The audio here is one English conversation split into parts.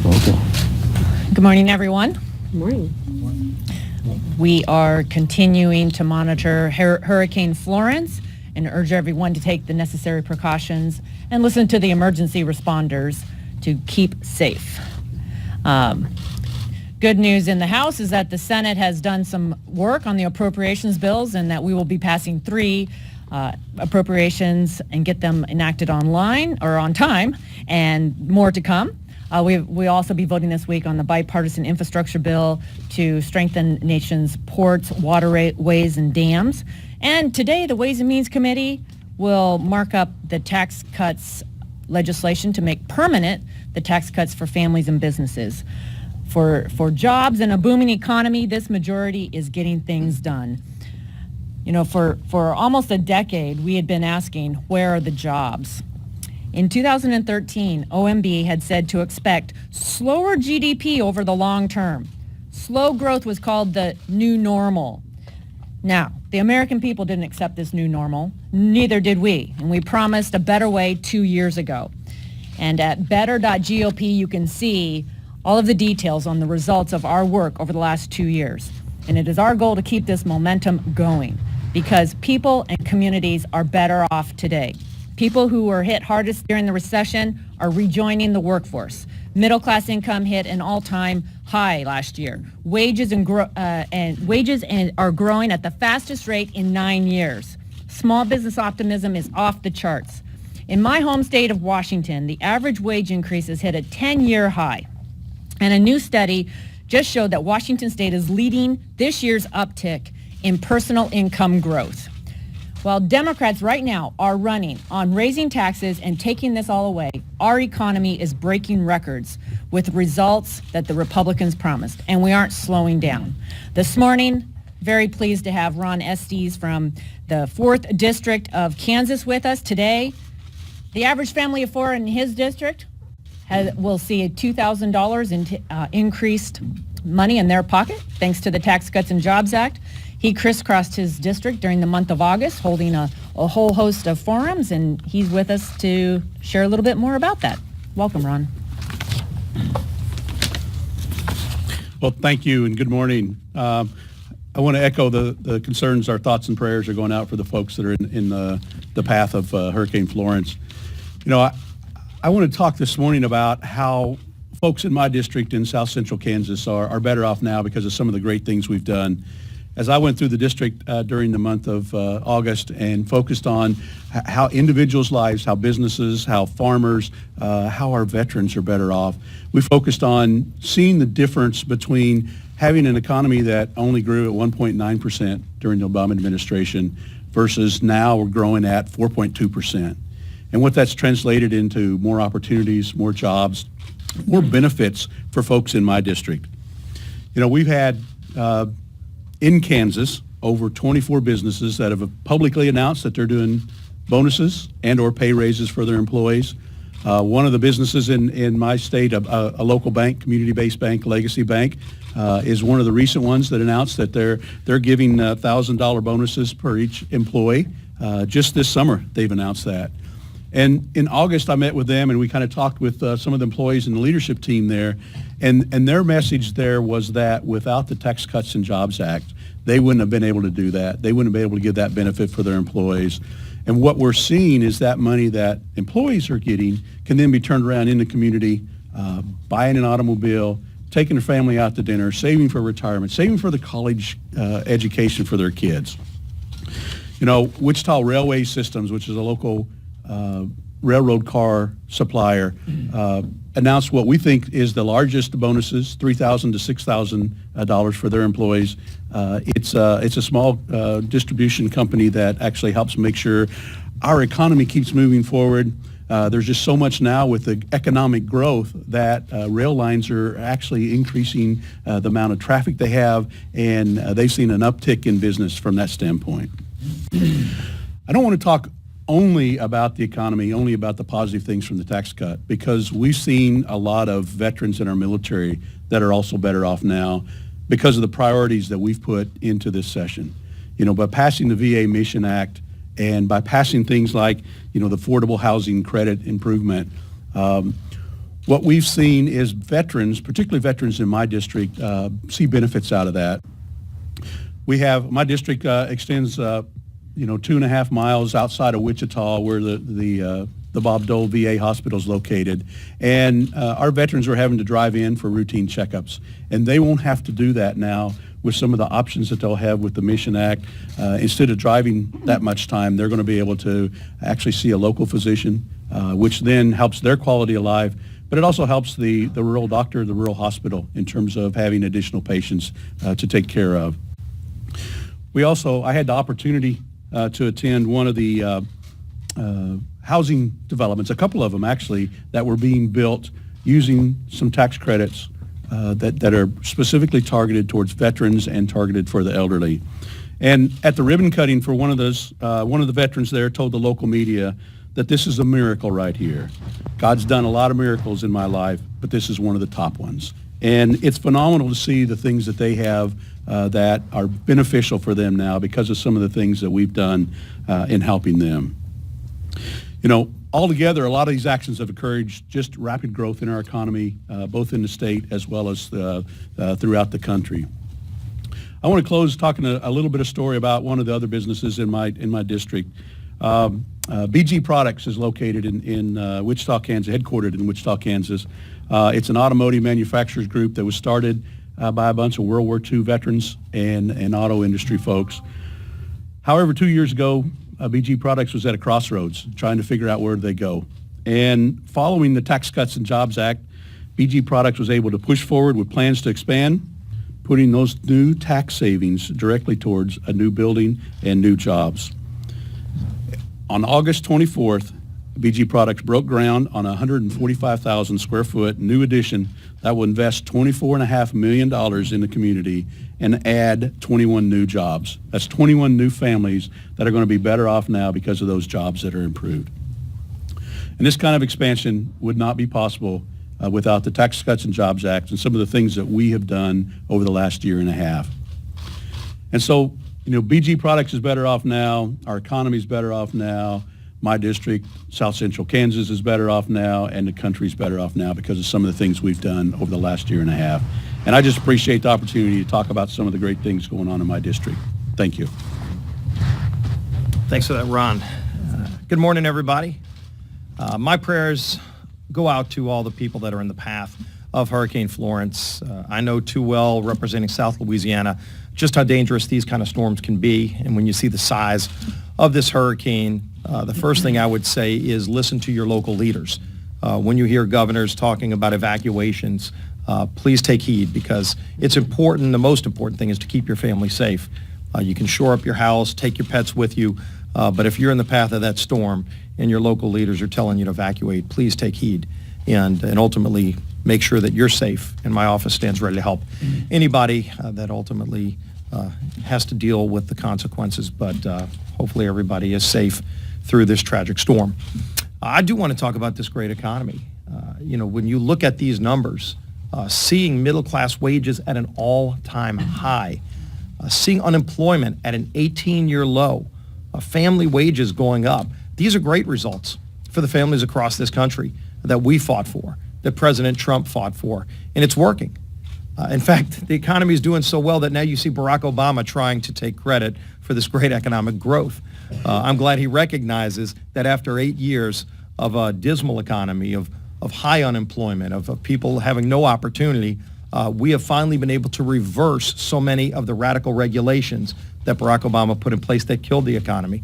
Okay. Good morning, everyone. Good morning. We are continuing to monitor Hurricane Florence and urge everyone to take the necessary precautions and listen to the emergency responders to keep safe. Good news in the House is that the Senate has done some work on the appropriations bills and that we will be passing 3 appropriations and get them enacted online or on time, and more to come. We'll also be voting this week on the bipartisan infrastructure bill to strengthen the nation's ports, waterways, and dams. And today, the Ways and Means Committee will mark up the tax cuts legislation to make permanent the tax cuts for families and businesses. For jobs and a booming economy, this majority is getting things done. You know, for almost a decade, we had been asking, where are the jobs? In 2013, OMB had said to expect slower GDP over the long term. Slow growth was called the new normal. Now, the American people didn't accept this new normal. Neither did we. And we promised a better way 2 years ago. And at better.gop, you can see all of the details on the results of our work over the last 2 years. And it is our goal to keep this momentum going because people and communities are better off today. People who were hit hardest during the recession are rejoining the workforce. Middle-class income hit an all-time high last year. Wages are growing at the fastest rate in 9 years. Small business optimism is off the charts. In my home state of Washington, the average wage increase has hit a 10-year high. And a new study just showed that Washington State is leading this year's uptick in personal income growth. While Democrats right now are running on raising taxes and taking this all away, our economy is breaking records with results that the Republicans promised, and we aren't slowing down. This morning, very pleased to have Ron Estes from the 4th District of Kansas with us today. The average family of 4 in his district will see a $2,000 in increased money in their pocket thanks to the Tax Cuts and Jobs Act. He crisscrossed his district during the month of August, holding a whole host of forums, and he's with us to share a little bit more about that. Welcome, Ron. Well, thank you, and good morning. I want to echo the concerns. Our thoughts and prayers are going out for the folks that are in the path of Hurricane Florence. You know, I want to talk this morning about how folks in my district in South Central Kansas are better off now because of some of the great things we've done. As I went through the district during the month of August and focused on how individuals' lives, how businesses, how farmers, how our veterans are better off, we focused on seeing the difference between having an economy that only grew at 1.9% during the Obama administration versus now we're growing at 4.2%. And what that's translated into more opportunities, more jobs, more benefits for folks in my district. You know, we've had in Kansas over 24 businesses that have publicly announced that they're doing bonuses and or pay raises for their employees. One of the businesses in my state, a local bank, community-based bank, Legacy Bank, is one of the recent ones that announced that they're giving $1,000 bonuses per each employee. Just this summer, they've announced that. And in August, I met with them, and we kind of talked with some of the employees and the leadership team there, and their message there was that without the Tax Cuts and Jobs Act, they wouldn't have been able to do that. They wouldn't have been able to give that benefit for their employees. And what we're seeing is that money that employees are getting can then be turned around in the community, buying an automobile, taking their family out to dinner, saving for retirement, saving for the college education for their kids. You know, Wichita Railway Systems, which is a local railroad car supplier, announced what we think is the largest bonuses, $3,000 to $6,000 for their employees. It's a small distribution company that actually helps make sure our economy keeps moving forward. There's just so much now with the economic growth that rail lines are actually increasing the amount of traffic they have, and they've seen an uptick in business from that standpoint. I don't want to talk only about the economy, only about the positive things from the tax cut, because we've seen a lot of veterans in our military that are also better off now because of the priorities that we've put into this session. You know, by passing the VA Mission Act and by passing things like, you know, the affordable housing credit improvement, what we've seen is veterans, particularly veterans in my district, see benefits out of that. My district extends, 2.5 miles outside of Wichita, where the Bob Dole VA hospital is located, and our veterans are having to drive in for routine checkups, and they won't have to do that now with some of the options that they'll have with the Mission Act. Instead of driving that much time, they're going to be able to actually see a local physician, which then helps their quality of life, but it also helps the rural doctor, the rural hospital, in terms of having additional patients to take care of. I had the opportunity to attend one of the housing developments, a couple of them actually, that were being built using some tax credits that are specifically targeted towards veterans and targeted for the elderly. And at the ribbon cutting for one of the veterans there told the local media that this is a miracle right here. God's done a lot of miracles in my life, but this is one of the top ones. And it's phenomenal to see the things that they have that are beneficial for them now because of some of the things that we've done in helping them. Altogether, a lot of these actions have encouraged just rapid growth in our economy, both in the state as well as throughout the country. I want to close talking a little bit of story about one of the other businesses in my district. BG Products is located in Wichita, Kansas, headquartered in Wichita, Kansas. It's an automotive manufacturers group that was started by a bunch of World War II veterans and auto industry folks. However, 2 years ago, BG Products was at a crossroads trying to figure out where they go. And following the Tax Cuts and Jobs Act, BG Products was able to push forward with plans to expand, putting those new tax savings directly towards a new building and new jobs. On August 24th, BG Products broke ground on a 145,000 square foot new addition that will invest $24.5 million in the community and add 21 new jobs. That's 21 new families that are going to be better off now because of those jobs that are improved. And this kind of expansion would not be possible without the Tax Cuts and Jobs Act and some of the things that we have done over the last year and a half. And so, BG Products is better off now. Our economy is better off now. My district, South Central Kansas, is better off now, and the country's better off now because of some of the things we've done over the last year and a half. And I just appreciate the opportunity to talk about some of the great things going on in my district. Thank you. Thanks for that, Ron. Good morning, everybody. My prayers go out to all the people that are in the path of Hurricane Florence. I know too well, representing South Louisiana, just how dangerous these kind of storms can be. And when you see the size of this hurricane, the first thing I would say is listen to your local leaders. When you hear governors talking about evacuations, please take heed because it's important. The most important thing is to keep your family safe. You can shore up your house, take your pets with you, but if you're in the path of that storm and your local leaders are telling you to evacuate, please take heed and ultimately make sure that you're safe. And my office stands ready to help anybody that ultimately has to deal with the consequences, but hopefully everybody is safe through this tragic storm. I do want to talk about this great economy. When you look at these numbers, seeing middle-class wages at an all-time high, seeing unemployment at an 18-year low, family wages going up, these are great results for the families across this country that we fought for, that President Trump fought for, and it's working. In fact, the economy is doing so well that now you see Barack Obama trying to take credit for this great economic growth. I'm glad he recognizes that after 8 years of a dismal economy, of high unemployment, of people having no opportunity, we have finally been able to reverse so many of the radical regulations that Barack Obama put in place that killed the economy.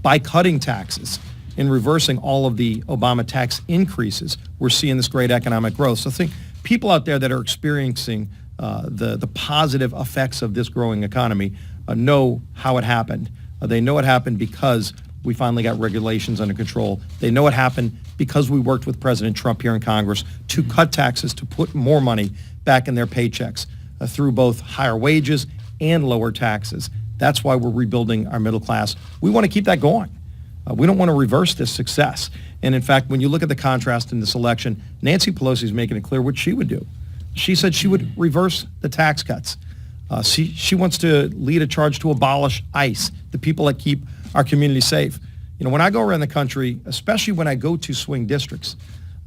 By cutting taxes and reversing all of the Obama tax increases, we're seeing this great economic growth. So I think people out there that are experiencing the positive effects of this growing economy know how it happened. They know it happened because we finally got regulations under control. They know it happened because we worked with President Trump here in Congress to cut taxes, to put more money back in their paychecks through both higher wages and lower taxes. That's why we're rebuilding our middle class. We want to keep that going. We don't want to reverse this success. And in fact, when you look at the contrast in this election, Nancy Pelosi is making it clear what she would do. She said she would reverse the tax cuts. She wants to lead a charge to abolish ICE, the people that keep our community safe. When I go around the country, especially when I go to swing districts,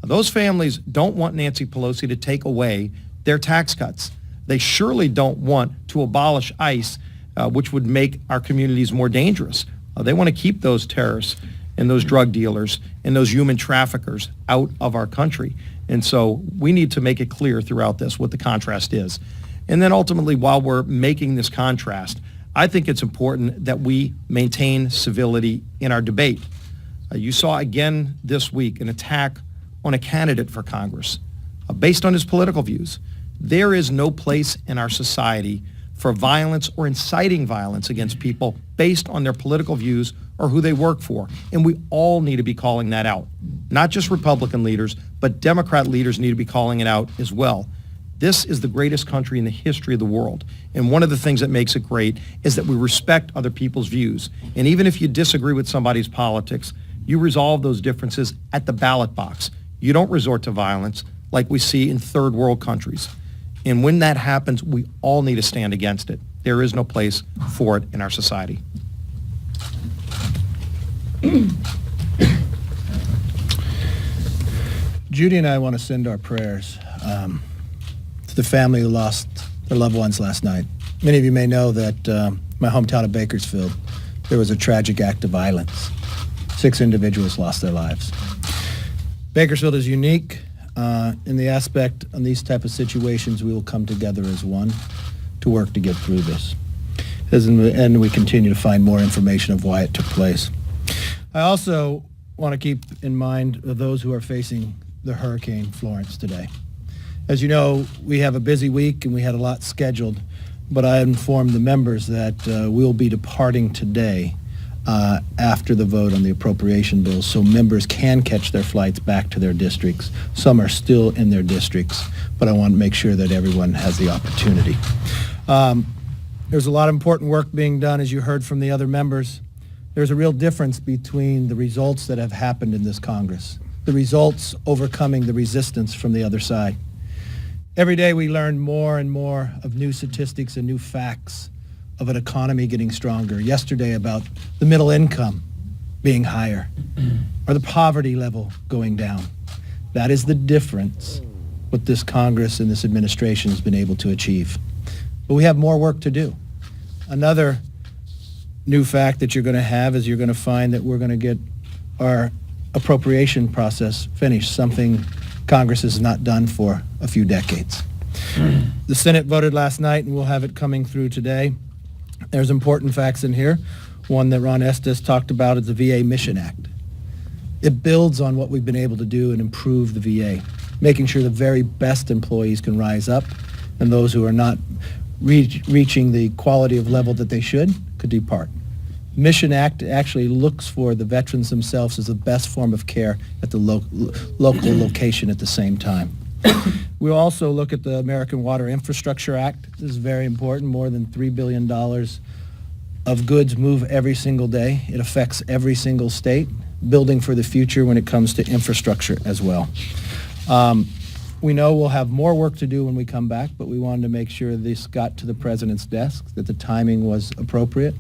Those families don't want Nancy Pelosi to take away their tax cuts. They surely don't want to abolish ICE, which would make our communities more dangerous. They want to keep those terrorists and those drug dealers and those human traffickers out of our country. And so we need to make it clear throughout this what the contrast is. And then ultimately, while we're making this contrast, I think it's important that we maintain civility in our debate. You saw again this week an attack on a candidate for Congress based on his political views. There is no place in our society for violence or inciting violence against people based on their political views or who they work for. And we all need to be calling that out. Not just Republican leaders, but Democrat leaders need to be calling it out as well. This is the greatest country in the history of the world. And one of the things that makes it great is that we respect other people's views. And even if you disagree with somebody's politics, you resolve those differences at the ballot box. You don't resort to violence like we see in third world countries. And when that happens, we all need to stand against it. There is no place for it in our society. Judy and I want to send our prayers to the family who lost their loved ones last night. Many of you may know that my hometown of Bakersfield, there was a tragic act of violence. 6 individuals lost their lives. Bakersfield is unique in the aspect on these type of situations we will come together as one to work to get through this. And we continue to find more information of why it took place. I also want to keep in mind those who are facing the Hurricane Florence today. As you know, we have a busy week and we had a lot scheduled, but I informed the members that we'll be departing today after the vote on the appropriation bills, so members can catch their flights back to their districts. Some are still in their districts, but I want to make sure that everyone has the opportunity. There's a lot of important work being done, as you heard from the other members. There's a real difference between the results that have happened in this Congress, the results overcoming the resistance from the other side. Every day we learn more and more of new statistics and new facts of an economy getting stronger. Yesterday about the middle income being higher or the poverty level going down. That is the difference what this Congress and this administration has been able to achieve. But we have more work to do. Another new fact that you're going to have is you're going to find that we're going to get our appropriation process finished, something Congress has not done for a few decades. The Senate voted last night, and we'll have it coming through today. There's important facts in here. One that Ron Estes talked about is the VA Mission Act. It builds on what we've been able to do and improve the VA, making sure the very best employees can rise up and those who are not reaching the quality of level that they should could depart. Mission Act actually looks for the veterans themselves as the best form of care at the local location at the same time. We'll also look at the American Water Infrastructure Act. This is very important. More than $3 billion of goods move every single day. It affects every single state, building for the future when it comes to infrastructure as well. We know we'll have more work to do when we come back, but we wanted to make sure this got to the president's desk, that the timing was appropriate.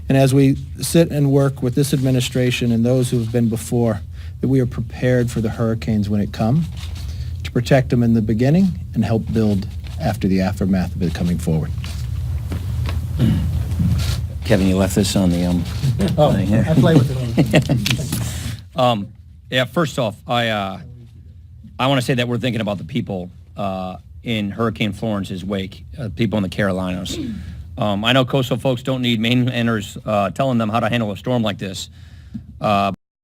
And as we sit and work with this administration and those who have been before, that we are prepared for the hurricanes when it comes, to protect them in the beginning and help build after the aftermath of it coming forward. Kevin, you left this on the thing here. I play with it. Yeah, first off, I want to say that we're thinking about the people in Hurricane Florence's wake, people in the Carolinas. I know coastal folks don't need mainlanders telling them how to handle a storm like this, but